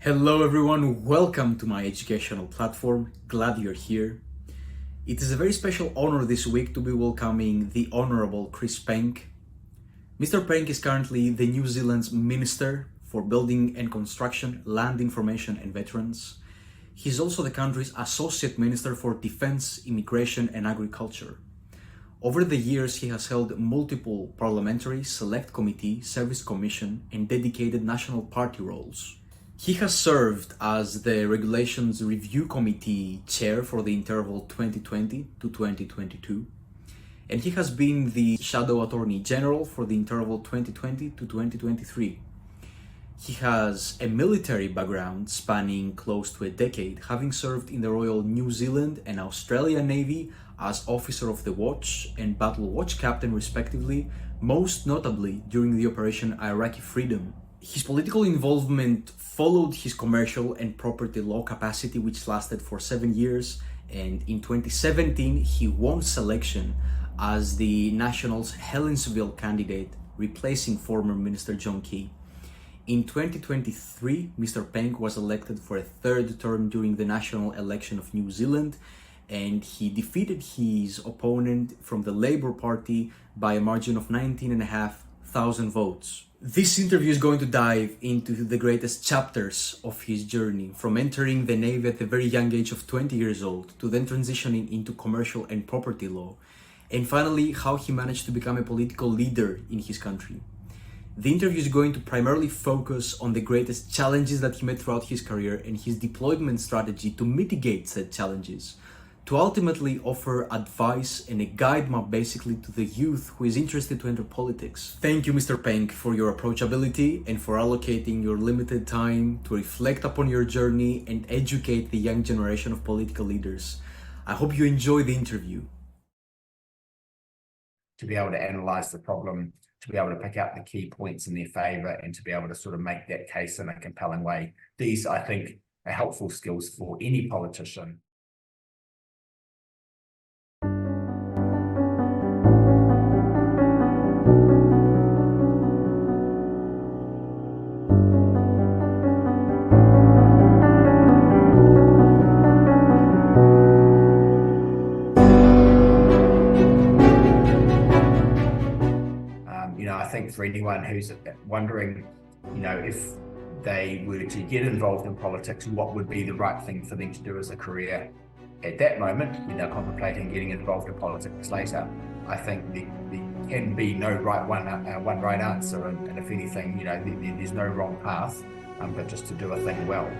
Hello everyone, welcome to my educational platform. Glad you're here. It is a very special honor this week to be welcoming the Honorable Chris Penk. Mr. Penk is currently the New Zealand's Minister for Building and Construction, Land Information and Veterans. He's also the country's Associate Minister for Defence, Immigration and Agriculture. Over the years, he has held multiple parliamentary, select committee, service commission and dedicated national party roles. He has served as the Regulations Review Committee Chair for the interval 2020 to 2022, and he has been the Shadow Attorney General for the interval 2020 to 2023. He has a military background spanning close to a decade, having served in the Royal New Zealand and Australian Navy as Officer of the Watch and Battle Watch Captain respectively, most notably during the Operation Iraqi Freedom. His political involvement followed his commercial and property law capacity, which lasted for 7 years, and in 2017 he won selection as the National's Helensville candidate, replacing former Minister John Key. In 2023, Mr. Penk was elected for a third term during the national election of New Zealand, and he defeated his opponent from the Labour Party by a margin of 19,500 votes. This interview is going to dive into the greatest chapters of his journey, from entering the Navy at the very young age of 20 years old to then transitioning into commercial and property law, and finally how he managed to become a political leader in his country. The interview is going to primarily focus on the greatest challenges that he met throughout his career and his deployment strategy to mitigate said challenges, to ultimately offer advice and a guide map basically to the youth who is interested to enter politics. Thank you, Mr. Penk, for your approachability and for allocating your limited time to reflect upon your journey and educate the young generation of political leaders. I hope you enjoy the interview. To be able to analyze the problem, to be able to pick out the key points in their favor, and to be able to sort of make that case in a compelling way. These, I think, are helpful skills for any politician. I think for anyone who's wondering, if they were to get involved in politics, what would be the right thing for them to do as a career at that moment, contemplating getting involved in politics later. I think there can be no one right answer, and if anything, there's no wrong path, but just to do a thing well.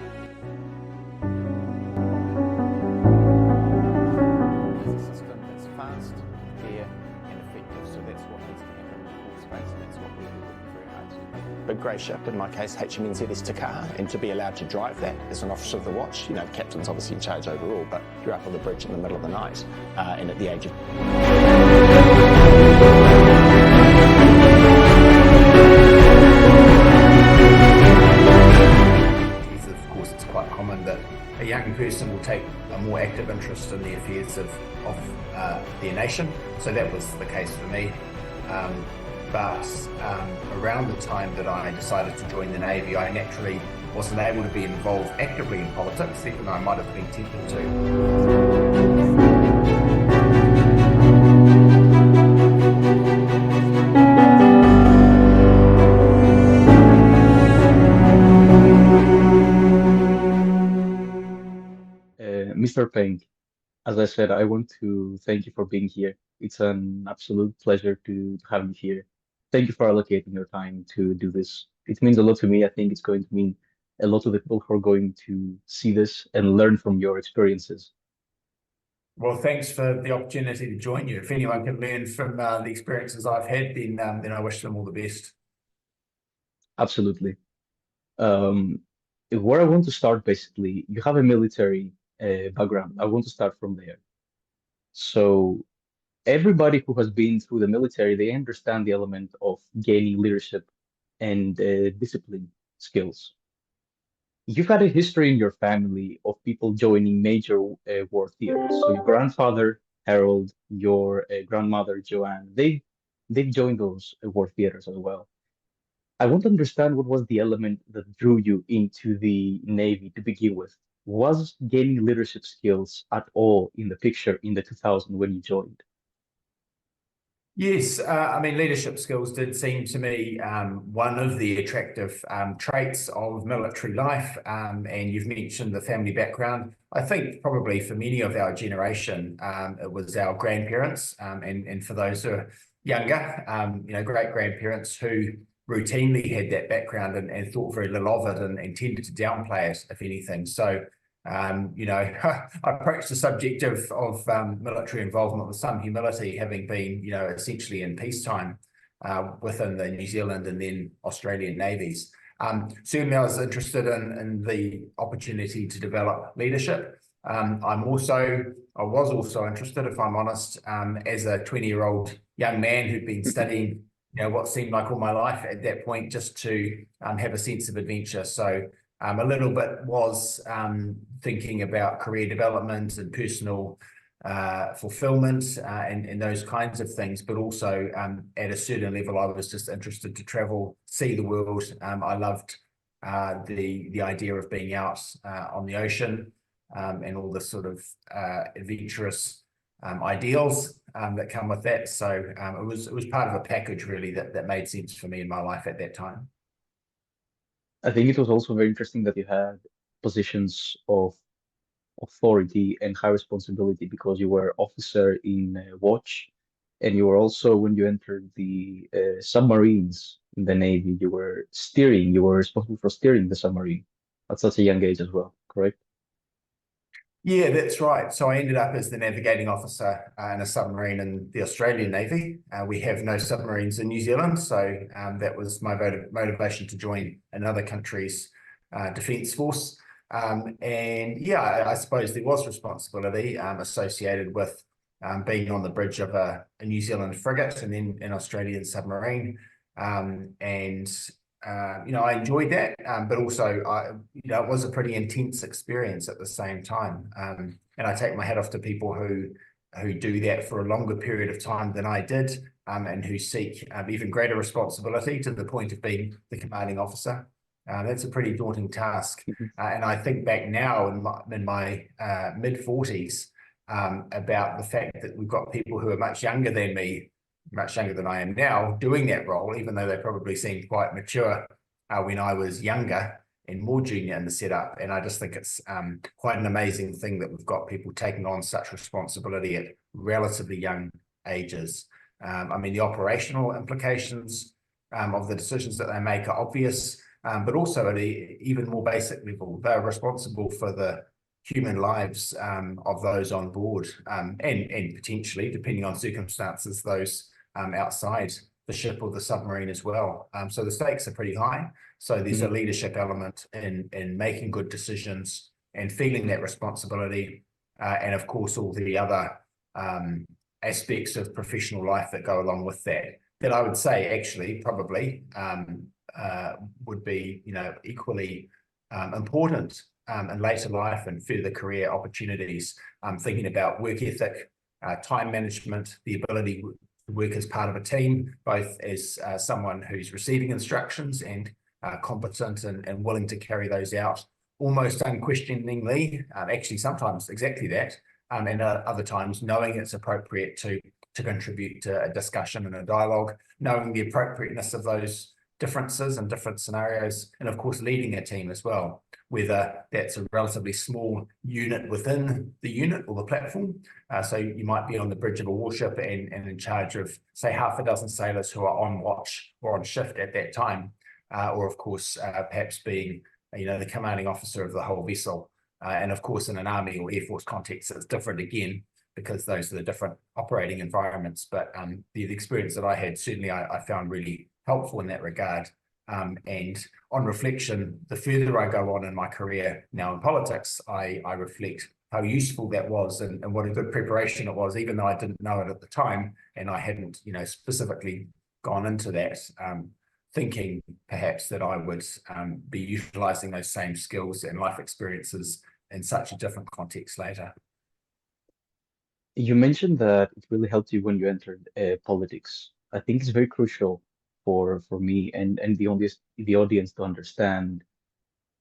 It's a system that's fast, fair, and effective, so that's what needs to happen in the court space, and that's what we're working very hard to do. Big grey ship, in my case HMNZS Te Kaha, and to be allowed to drive that as an officer of the watch, the captain's obviously in charge overall, but you're up on the bridge in the middle of the night, and at the age of it's quite common that a young person will take a more active interest in the affairs of their nation. So that was the case for me. But around the time that I decided to join the Navy, I naturally wasn't able to be involved actively in politics, even though I might have been tempted to. Mr. Penk, as I said, I want to thank you for being here. It's an absolute pleasure to have you here. Thank you for allocating your time to do this. It means a lot to me. I think it's going to mean a lot to the people who are going to see this and learn from your experiences. Well, thanks for the opportunity to join you. If anyone can learn from the experiences I've had, then I wish them all the best. Absolutely. Where I want to start, basically, you have a military background. I want to start from there. So everybody who has been through the military, they understand the element of gaining leadership and discipline skills. You've had a history in your family of people joining major war theaters. So your grandfather, Harold, your grandmother, Joanne, they've joined those war theaters as well. I want to understand what was the element that drew you into the Navy to begin with. Was gaining leadership skills at all in the picture in the 2000 when you joined? Yes, I mean, leadership skills did seem to me one of the attractive traits of military life. And you've mentioned the family background. I think probably for many of our generation, it was our grandparents, and for those who are younger, great grandparents who routinely had that background and thought very little of it and tended to downplay it, if anything. So I approached the subject of military involvement with some humility, having been, essentially in peacetime within the New Zealand and then Australian navies. Certainly, I was interested in the opportunity to develop leadership. I was also interested, if I'm honest, as a 20-year-old young man who'd been studying, what seemed like all my life at that point, just to have a sense of adventure. So a little bit was thinking about career development and personal fulfillment and those kinds of things, but also at a certain level, I was just interested to travel, see the world. I loved the idea of being out on the ocean and all the sort of adventurous ideals that come with that. So it was part of a package really that made sense for me in my life at that time. I think it was also very interesting that you had positions of authority and high responsibility because you were officer in watch, and you were also, when you entered the submarines in the Navy, you were responsible for steering the submarine at such a young age as well, correct? Yeah, that's right. So I ended up as the navigating officer in a submarine in the Australian Navy. We have no submarines in New Zealand, so that was my motivation to join another country's defence force. And yeah, I suppose there was responsibility associated with being on the bridge of a New Zealand frigate and then an Australian submarine. I enjoyed that, but also, it was a pretty intense experience at the same time. And I take my hat off to people who do that for a longer period of time than I did, and who seek even greater responsibility to the point of being the commanding officer. That's a pretty daunting task. Mhm. And I think back now in my mid-40s about the fact that we've got people who are much younger than me, much younger than I am now, doing that role, even though they probably seemed quite mature when I was younger and more junior in the setup. And I just think it's quite an amazing thing that we've got people taking on such responsibility at relatively young ages. I mean, the operational implications of the decisions that they make are obvious, but also at an even more basic level, they're responsible for the human lives of those on board, and potentially, depending on circumstances, those outside the ship or the submarine as well. So the stakes are pretty high. So there's a leadership element in making good decisions and feeling that responsibility, and of course all the other aspects of professional life that go along with that. That I would say actually probably would be equally important in later life and further career opportunities. Thinking about work ethic, time management, the ability to work as part of a team, both as someone who's receiving instructions and competent and willing to carry those out almost unquestioningly, actually sometimes exactly that, and other times knowing it's appropriate to contribute to a discussion and a dialogue, knowing the appropriateness of those differences and different scenarios, and of course leading a team as well, whether that's a relatively small unit within the unit or the platform. So you might be on the bridge of a warship and in charge of, say, half a dozen sailors who are on watch or on shift at that time, or of course perhaps being the commanding officer of the whole vessel. And of course in an Army or Air Force context it's different again, because those are the different operating environments. But the experience that I had, certainly I found really helpful in that regard. And on reflection, the further I go on in my career now in politics, I reflect how useful that was and what a good preparation it was, even though I didn't know it at the time and I hadn't, specifically gone into that, thinking perhaps that I would be utilizing those same skills and life experiences in such a different context later. You mentioned that it really helped you when you entered politics. I think it's very crucial for me and the audience to understand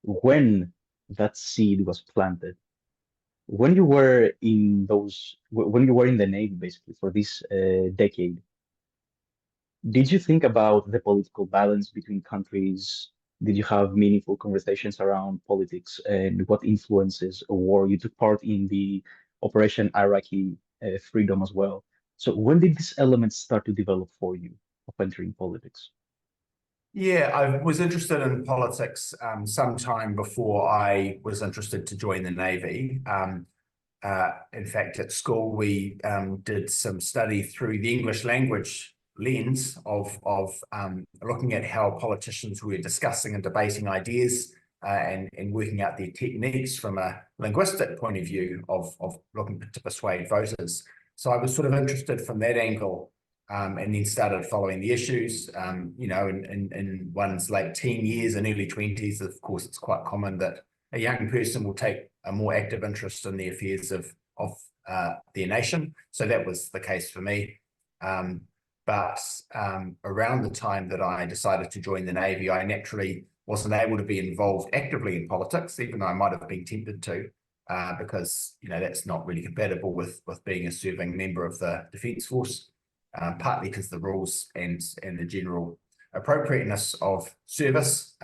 when that seed was planted. When you were in when you were in the Navy, basically for this decade, did you think about the political balance between countries? Did you have meaningful conversations around politics and what influences a war? You took part in the Operation Iraqi Freedom as well. So when did these elements start to develop for you of entering politics? Yeah, I was interested in politics sometime before I was interested to join the Navy. In fact, at school, we did some study through the English language lens of looking at how politicians were discussing and debating ideas and working out their techniques from a linguistic point of view of looking to persuade voters. So I was sort of interested from that angle, and then started following the issues. In one's late teen years and early 20s, of course, it's quite common that a young person will take a more active interest in the affairs of their nation. So that was the case for me. But around the time that I decided to join the Navy, I naturally wasn't able to be involved actively in politics, even though I might have been tempted to, because that's not really compatible with being a serving member of the Defence Force, partly because the rules and the general appropriateness of service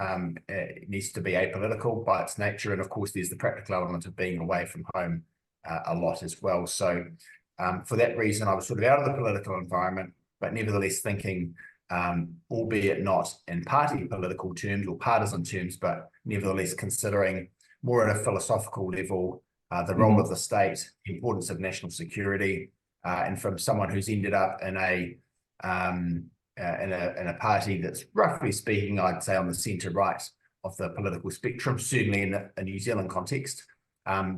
it needs to be apolitical by its nature, and of course there's the practical element of being away from home a lot as well. So for that reason, I was sort of out of the political environment, but nevertheless thinking, albeit not in party political terms or partisan terms, but nevertheless considering more at a philosophical level the role of the state, the importance of national security, and from someone who's ended up in a party that's roughly speaking, I'd say on the centre right of the political spectrum, certainly in a New Zealand context,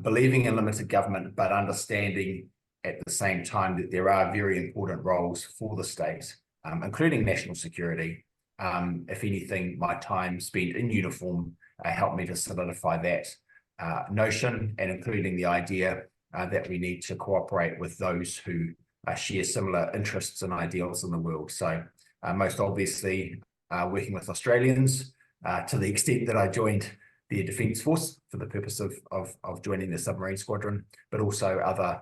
believing in limited government, but understanding at the same time that there are very important roles for the state, including national security. If anything, my time spent in uniform helped me to solidify that notion, and including the idea that we need to cooperate with those who share similar interests and ideals in the world. So most obviously working with Australians to the extent that I joined the Defence Force for the purpose of joining the submarine squadron, but also other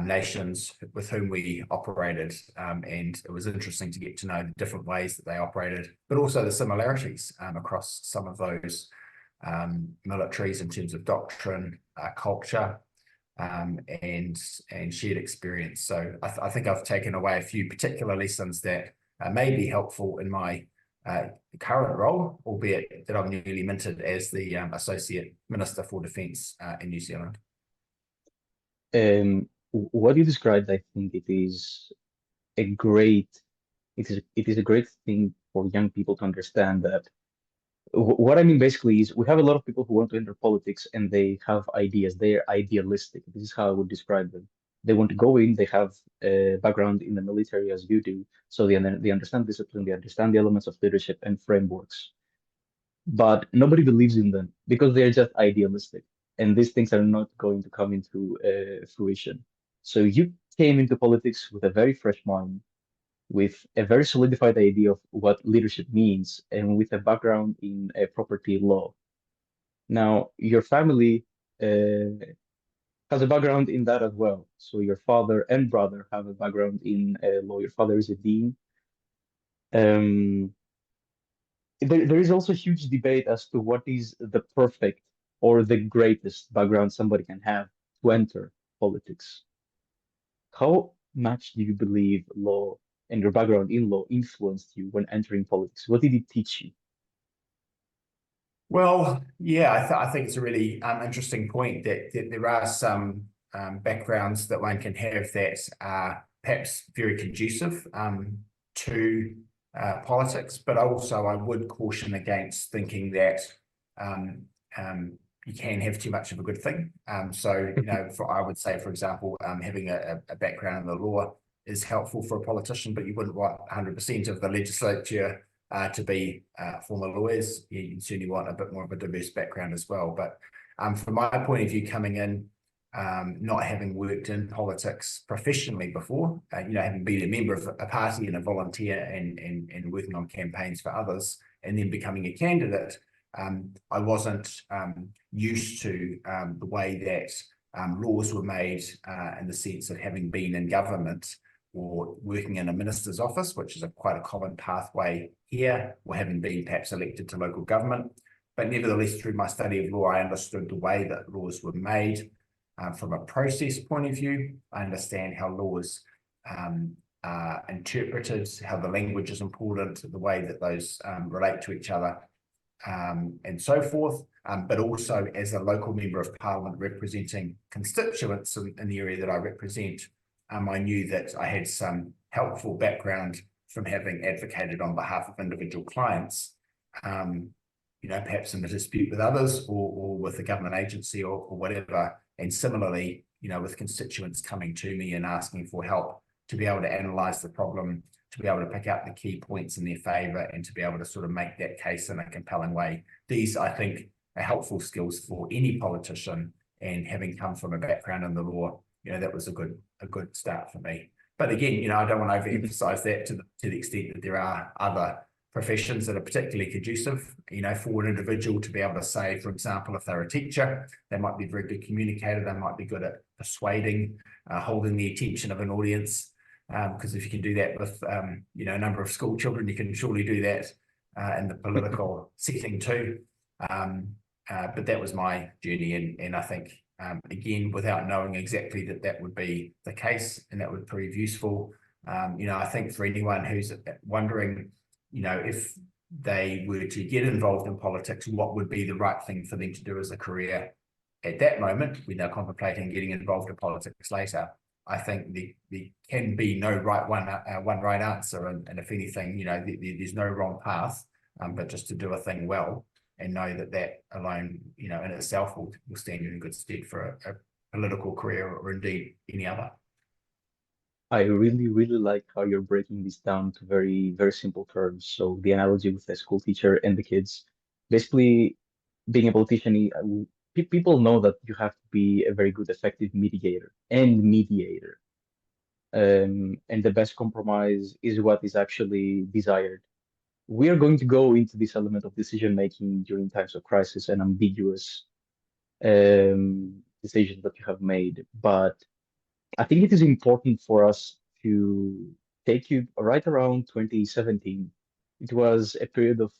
nations with whom we operated, and it was interesting to get to know the different ways that they operated, but also the similarities across some of those militaries in terms of doctrine, culture, and shared experience. So I think I've taken away a few particular lessons that may be helpful in my current role, albeit that I'm newly minted as the Associate Minister for Defence in New Zealand. What you described, I think it is a great thing for young people to understand that. What I mean basically is we have a lot of people who want to enter politics and they have ideas. They're idealistic. This is how I would describe them. They want to go in, they have a background in the military as you do, so they understand discipline, they understand the elements of leadership and frameworks. But nobody believes in them because they're just idealistic, and these things are not going to come into fruition. So you came into politics with a very fresh mind, with a very solidified idea of what leadership means, and with a background in property law. Now, your family has a background in that as well. So your father and brother have a background in law. Your father is a dean. There is also a huge debate as to what is the perfect or the greatest background somebody can have to enter politics. How much do you believe law and your background in law influenced you when entering politics? What did it teach you? Well, yeah, I think it's a really interesting point that there are some backgrounds that one can have that are perhaps very conducive to politics, but also I would caution against thinking that you can have too much of a good thing. So, I would say, for example, having a background in the law is helpful for a politician, but you wouldn't want 100% of the legislature to be former lawyers. You certainly want a bit more of a diverse background as well. But from my point of view, coming in, not having worked in politics professionally before, having been a member of a party and a volunteer and working on campaigns for others, and then becoming a candidate, I wasn't used to the way that laws were made in the sense of having been in government or working in a minister's office, which is quite a common pathway here, or having been perhaps elected to local government. But nevertheless, through my study of law, I understood the way that laws were made from a process point of view. I understand how laws are interpreted, how the language is important, the way that those relate to each other, and so forth. But also as a local member of parliament representing constituents in the area that I represent, I knew that I had some helpful background from having advocated on behalf of individual clients, perhaps in a dispute with others or with a government agency or whatever. And similarly, with constituents coming to me and asking for help to be able to analyse the problem, to be able to pick out the key points in their favour, and to be able to sort of make that case in a compelling way. These, I think, are helpful skills for any politician, and having come from a background in the law, that was a good start for me. But again, I don't want to overemphasize that to the extent that there are other professions that are particularly conducive, for an individual to be able to say, for example, if they're a teacher, they might be a very good communicator, they might be good at persuading, holding the attention of an audience, because if you can do that with, a number of school children, you can surely do that in the political setting too. But that was my journey, and I think, again, without knowing exactly that would be the case and that would prove useful, I think for anyone who's wondering, if they were to get involved in politics, what would be the right thing for them to do as a career at that moment, when they're contemplating getting involved in politics later. I think there can be no one right answer, and if anything, there's no wrong path, but just to do a thing well and know that alone, in itself will stand you in good stead for a political career, or indeed any other. I really, really like how you're breaking this down to very, very simple terms. So the analogy with the school teacher and the kids, basically being a politician, people know that you have to be a very good, effective mediator. And the best compromise is what is actually desired. We are going to go into this element of decision making during times of crisis and ambiguous decisions that you have made, but I think it is important for us to take you right around 2017. It was a period of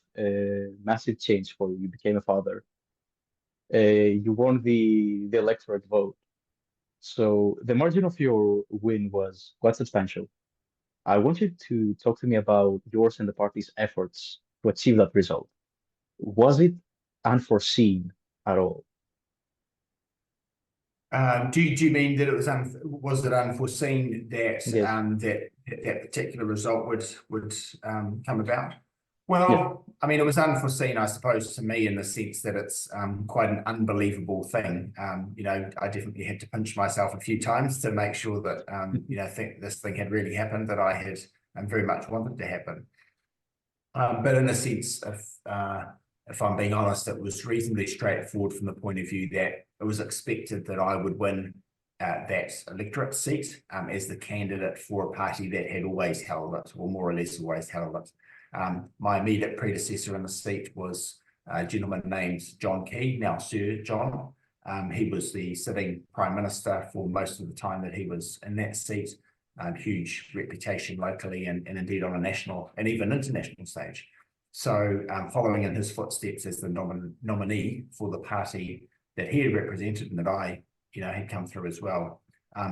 massive change for you. You became a father. You won the electorate vote. So the margin of your win was quite substantial. I want you to talk to me about yours and the party's efforts to achieve that result. Was it unforeseen at all? Do you mean that it was it unforeseen that Yes. that particular result would come about? Well, I mean, it was unforeseen, I suppose, to me, in the sense that it's quite an unbelievable thing. I definitely had to pinch myself a few times to make sure that think this thing had really happened, that I had very much wanted to happen. But in a sense, if I'm being honest, it was reasonably straightforward from the point of view that it was expected that I would win that electorate seat as the candidate for a party that had always held it, or more or less always held it. My immediate predecessor in the seat was a gentleman named John Key, now Sir John. He was the sitting Prime Minister for most of the time that he was in that seat. Huge reputation locally and indeed on a national and even international stage. So following in his footsteps as the nominee for the party that he had represented and that I, had come through as well,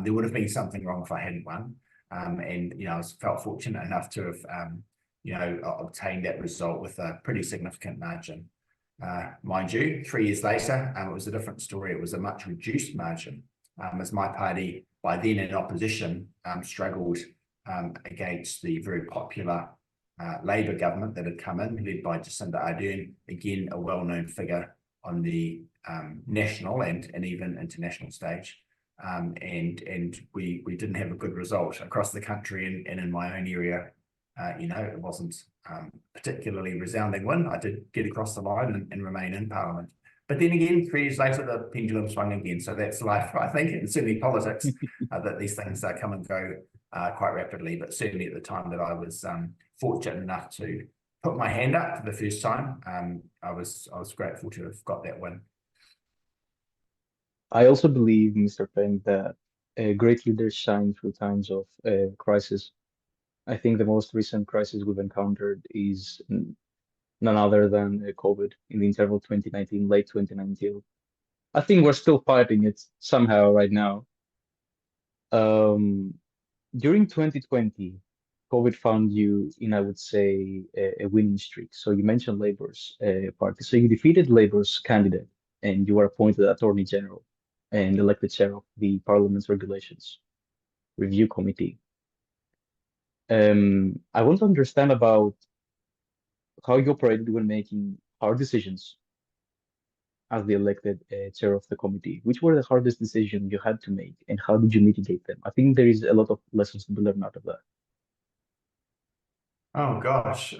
there would have been something wrong if I hadn't won. And I felt fortunate enough to have, obtained that result with a pretty significant margin. Mind you, 3 years later, it was a different story. It was a much reduced margin, as my party, by then in opposition, struggled against the very popular Labour government that had come in, led by Jacinda Ardern, again, a well-known figure on the national and even international stage. And we didn't have a good result across the country and in my own area. It wasn't particularly resounding win. I did get across the line and remain in Parliament. But then again, 3 years later, the pendulum swung again. So that's life, I think, and certainly politics, that these things come and go quite rapidly. But certainly at the time that I was fortunate enough to put my hand up for the first time, I was grateful to have got that win. I also believe, Mr. Penk, that great leaders shine through times of crisis. I think the most recent crisis we've encountered is none other than COVID in the interval 2019, late 2019. I think we're still fighting it somehow right now. During 2020, COVID found you in, I would say, a winning streak. So you mentioned Labour's party. So you defeated Labour's candidate and you were appointed Attorney General and elected chair of the Parliament's Regulations Review Committee. I want to understand about how you operated when making hard decisions as the elected chair of the committee. Which were the hardest decisions you had to make, and how did you mitigate them? I think there is a lot of lessons to be learned out of that. Oh gosh.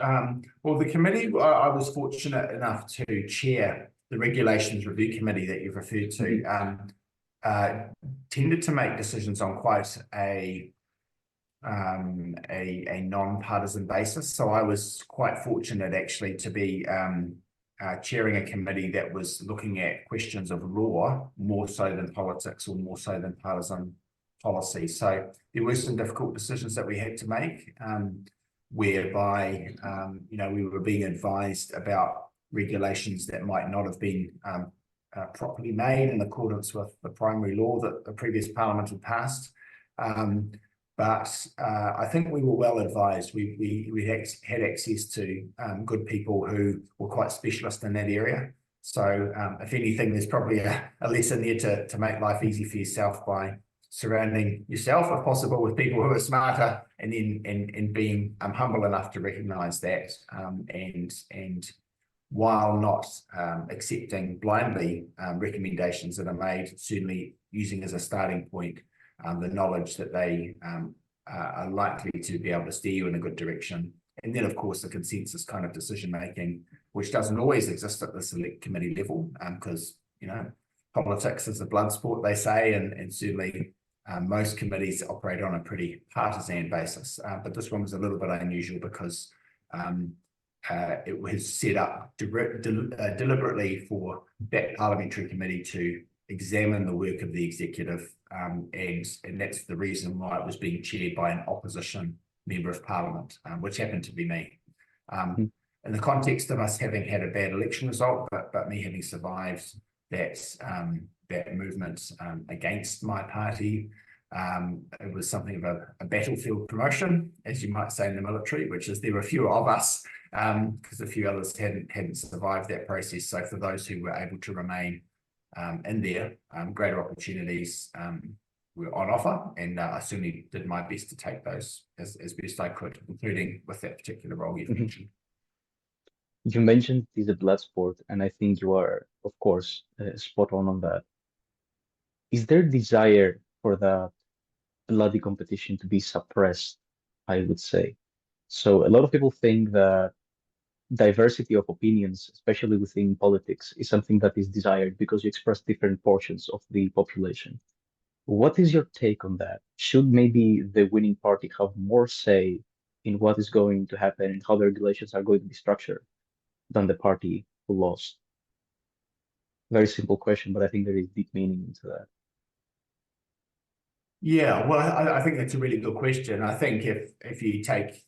Well, the committee, I was fortunate enough to chair the Regulations Review Committee that you've referred to. Tended to make decisions on quite a non-partisan basis. So I was quite fortunate actually to be chairing a committee that was looking at questions of law more so than politics or more so than partisan policy. So there were some difficult decisions that we had to make, whereby we were being advised about regulations that might not have been properly made in accordance with the primary law that the previous Parliament had passed. But I think we were well advised. We had access to good people who were quite specialist in that area. So if anything, there's probably a lesson there to make life easy for yourself by surrounding yourself, if possible, with people who are smarter, and then being humble enough to recognise that, and while not accepting blindly recommendations that are made, certainly using as a starting point the knowledge that they are likely to be able to steer you in a good direction. And then, of course, the consensus kind of decision making, which doesn't always exist at the select committee level, because politics is a blood sport, they say, and certainly most committees operate on a pretty partisan basis. But this one was a little bit unusual because it was set up deliberately for that parliamentary committee to examine the work of the executive, and that's the reason why it was being chaired by an opposition member of parliament, which happened to be me. In the context of us having had a bad election result, but me having survived that movement against my party, it was something of a battlefield promotion, as you might say in the military, which is there were fewer of us because a few others hadn't survived that process. So for those who were able to remain in there, greater opportunities were on offer, and I certainly did my best to take those as best I could, including with that particular role you've mentioned. You mentioned it is a blood sport, and I think you are, of course, spot on that. Is there desire for that bloody competition to be suppressed, I would say? So a lot of people think that diversity of opinions, especially within politics, is something that is desired because you express different portions of the population. What is your take on that? Should maybe the winning party have more say in what is going to happen and how the regulations are going to be structured than the party who lost? Very simple question, but I think there is deep meaning into that. Yeah, well, I think that's a really good question. I think if you take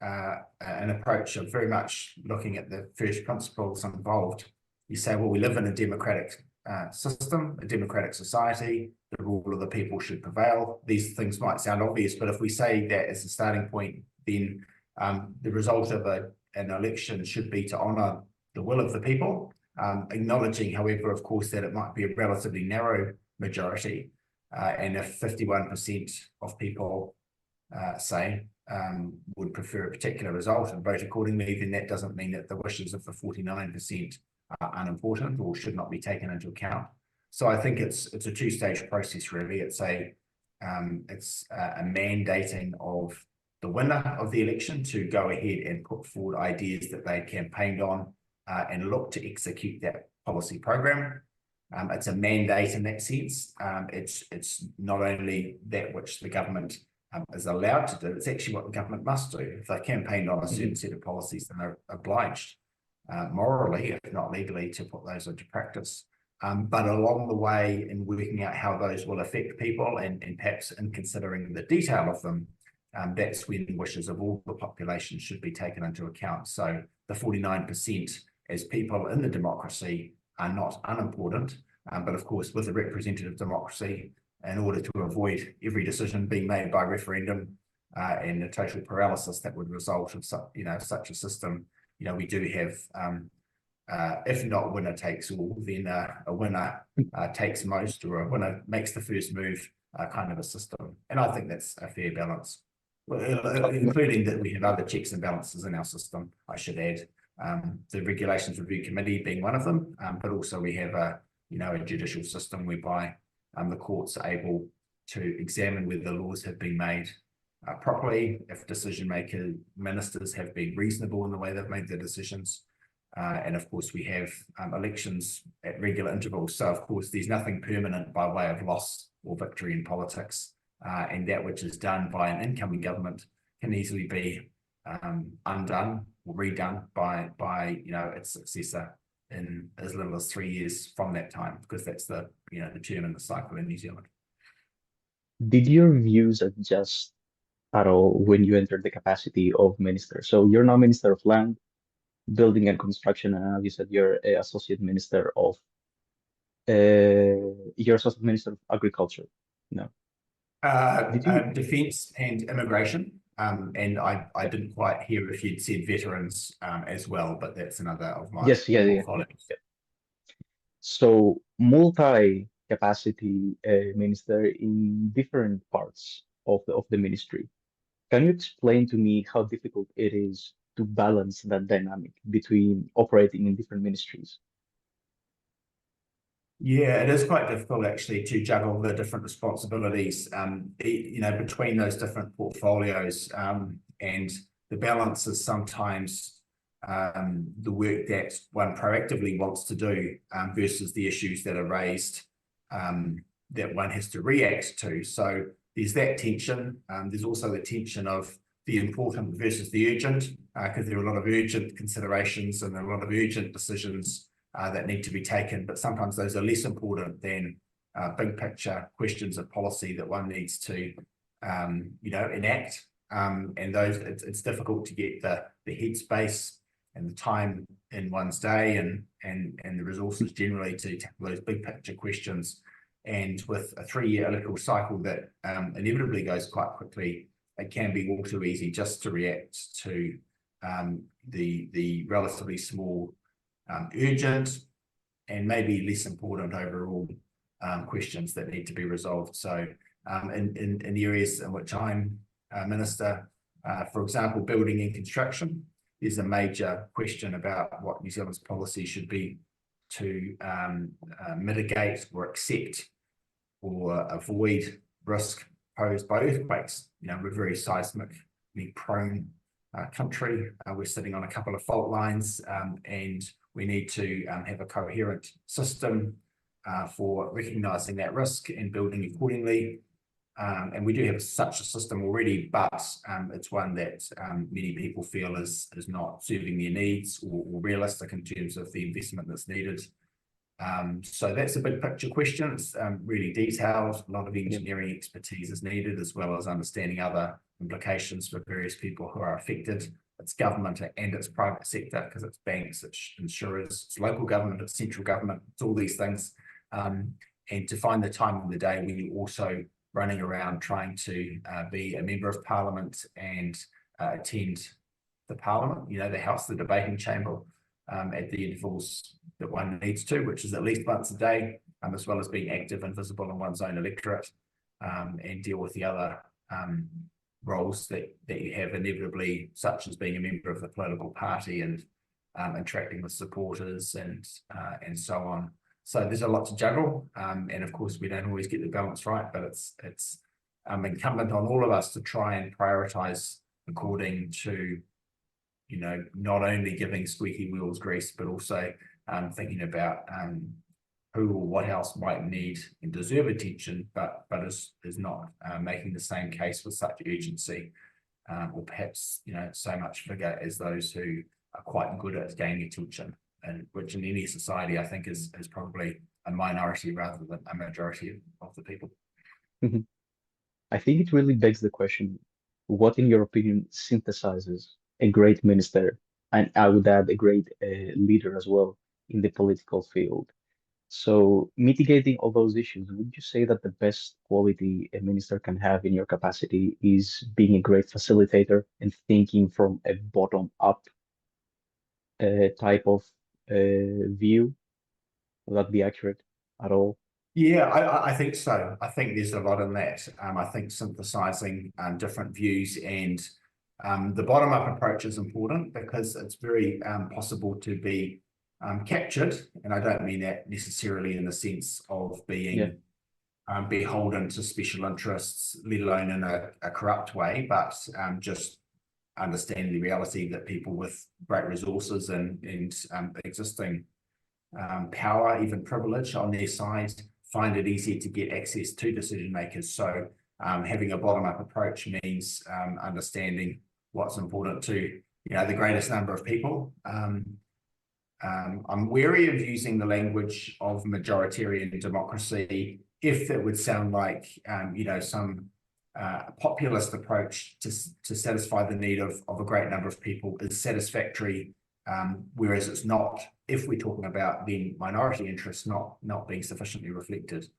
an approach of very much looking at the first principles involved, you say, well, we live in a democratic system, a democratic society, the rule of the people should prevail. These things might sound obvious, but if we say that as a starting point, then the result of an election should be to honour the will of the people, acknowledging, however, of course, that it might be a relatively narrow majority. And if 51% of people say would prefer a particular result and vote accordingly, then that doesn't mean that the wishes of the 49% are unimportant or should not be taken into account. So I think it's a two-stage process, really. It's a mandating of the winner of the election to go ahead and put forward ideas that they campaigned on and look to execute that policy program. It's a mandate in that sense. It's not only that which the government is allowed to do, it's actually what the government must do. If they campaigned on a certain set of policies, then they're obliged morally, if not legally, to put those into practice. But along the way, in working out how those will affect people and perhaps in considering the detail of them, that's when the wishes of all the population should be taken into account. So the 49% as people in the democracy are not unimportant, but of course with a representative democracy, in order to avoid every decision being made by referendum and the total paralysis that would result of such a system, we do have, if not winner takes all, then a winner takes most, or a winner makes the first move kind of a system. And I think that's a fair balance, including that we have other checks and balances in our system, I should add. The Regulations Review Committee being one of them, but also we have a judicial system whereby the courts are able to examine whether the laws have been made properly, if decision ministers have been reasonable in the way they've made their decisions. And of course we have elections at regular intervals. So of course there's nothing permanent by way of loss or victory in politics, and that which is done by an incoming government can easily be undone or redone by its successor in as little as 3 years from that time, because that's the the term in the cycle in New Zealand. Did your views adjust at all when you entered the capacity of minister? So you're now Minister of Land, Building and Construction, and as you said, you're Associate Minister of Agriculture. No. Defence and Immigration. And I didn't quite hear if you'd said veterans as well, but that's another of my portfolios. Yeah. So multi-capacity minister in different parts of the ministry. Can you explain to me how difficult it is to balance that dynamic between operating in different ministries? Yeah, it is quite difficult actually to juggle the different responsibilities, between those different portfolios, and the balance is sometimes the work that one proactively wants to do versus the issues that are raised that one has to react to. So there's that tension. There's also the tension of the important versus the urgent, because there are a lot of urgent considerations and a lot of urgent decisions that need to be taken, but sometimes those are less important than big picture questions of policy that one needs to enact. And those it's difficult to get the headspace and the time in one's day and the resources generally to tackle those big picture questions. And with a 3-year electoral cycle that inevitably goes quite quickly, it can be all too easy just to react to the relatively small urgent and maybe less important overall questions that need to be resolved. So in areas in which I'm Minister, for example, building and construction, there's a major question about what New Zealand's policy should be to mitigate or accept or avoid risk posed by earthquakes. We're very seismically prone country. We're sitting on a couple of fault lines, and we need to have a coherent system for recognising that risk and building accordingly. And we do have such a system already, but it's one that many people feel is not serving their needs or realistic in terms of the investment that's needed. So that's a big picture question. It's really detailed. A lot of engineering expertise is needed, as well as understanding other implications for various people who are affected. It's government and it's private sector, because it's banks, it's insurers, it's local government, it's central government, it's all these things. And to find the time in the day when you're also running around trying to be a member of parliament and attend the parliament, the house, the debating chamber, at the intervals that one needs to, which is at least once a day, as well as being active and visible in one's own electorate, and deal with the other roles that you have inevitably, such as being a member of the political party and interacting with supporters and so on. So there's a lot to juggle, and of course we don't always get the balance right, but it's incumbent on all of us to try and prioritise according to not only giving squeaky wheels grease, but also thinking about who or what else might need and deserve attention, but is not making the same case with such urgency, or perhaps so much bigger as those who are quite good at gaining attention, and which in any society I think is probably a minority rather than a majority of the people. Mhm. I think it really begs the question, what in your opinion synthesizes a great minister, and I would add a great leader as well in the political field? So mitigating all those issues, would you say that the best quality a minister can have in your capacity is being a great facilitator and thinking from a bottom-up type of view? Will that be accurate at all? Yeah, I think so. I think there's a lot in that. I think synthesizing different views and the bottom-up approach is important because it's very possible to be captured, and I don't mean that necessarily in the sense of Yeah. being beholden to special interests, let alone in a corrupt way, but just understanding the reality that people with great resources and existing power, even privilege on their side, find it easier to get access to decision makers. So having a bottom-up approach means understanding what's important to the greatest number of people. I'm wary of using the language of majoritarian democracy if it would sound like some populist approach to satisfy the need of a great number of people is satisfactory, whereas it's not if we're talking about then minority interests not being sufficiently reflected.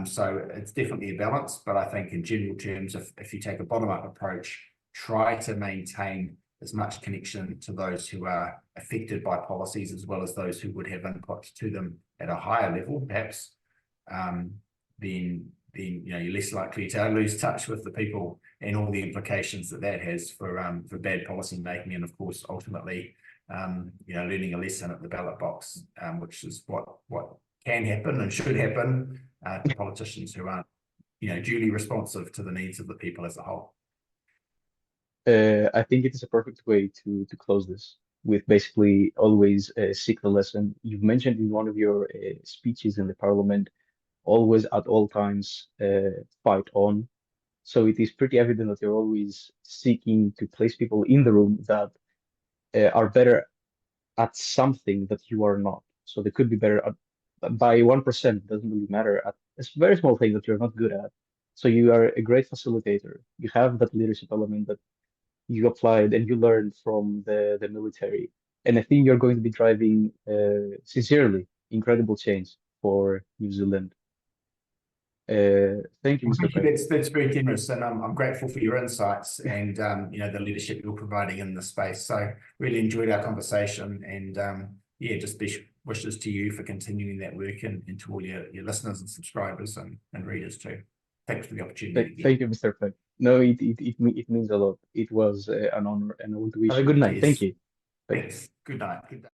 So it's definitely a balance, but I think in general terms, if you take a bottom-up approach, try to maintain as much connection to those who are affected by policies as well as those who would have input to them at a higher level, perhaps, then you're less likely to lose touch with the people and all the implications that has for bad policy making, and of course ultimately learning a lesson at the ballot box, which is what can happen and should happen to politicians who aren't duly responsive to the needs of the people as a whole. I think it is a perfect way to close this with basically always seek the lesson. You've mentioned in one of your speeches in the parliament, always at all times fight on. So it is pretty evident that you're always seeking to place people in the room that are better at something that you are not. So they could be better at by 1%, doesn't really matter at a very small thing that you're not good at. So you are a great facilitator. You have that leadership element that you applied and you learned from the military. And I think you're going to be driving sincerely incredible change for New Zealand. Thank you, Mr. Thank you. Penk. That's very generous, and I'm grateful for your insights and the leadership you're providing in this space. So really enjoyed our conversation, and just best wishes to you for continuing that work and to all your listeners and subscribers and readers too. Thanks for the opportunity. Thank you, Mr. Penk. No, it means a lot. It was an honor, and I want to wish you a good night. Cheers. Thank you. Thanks. Good night. Good night.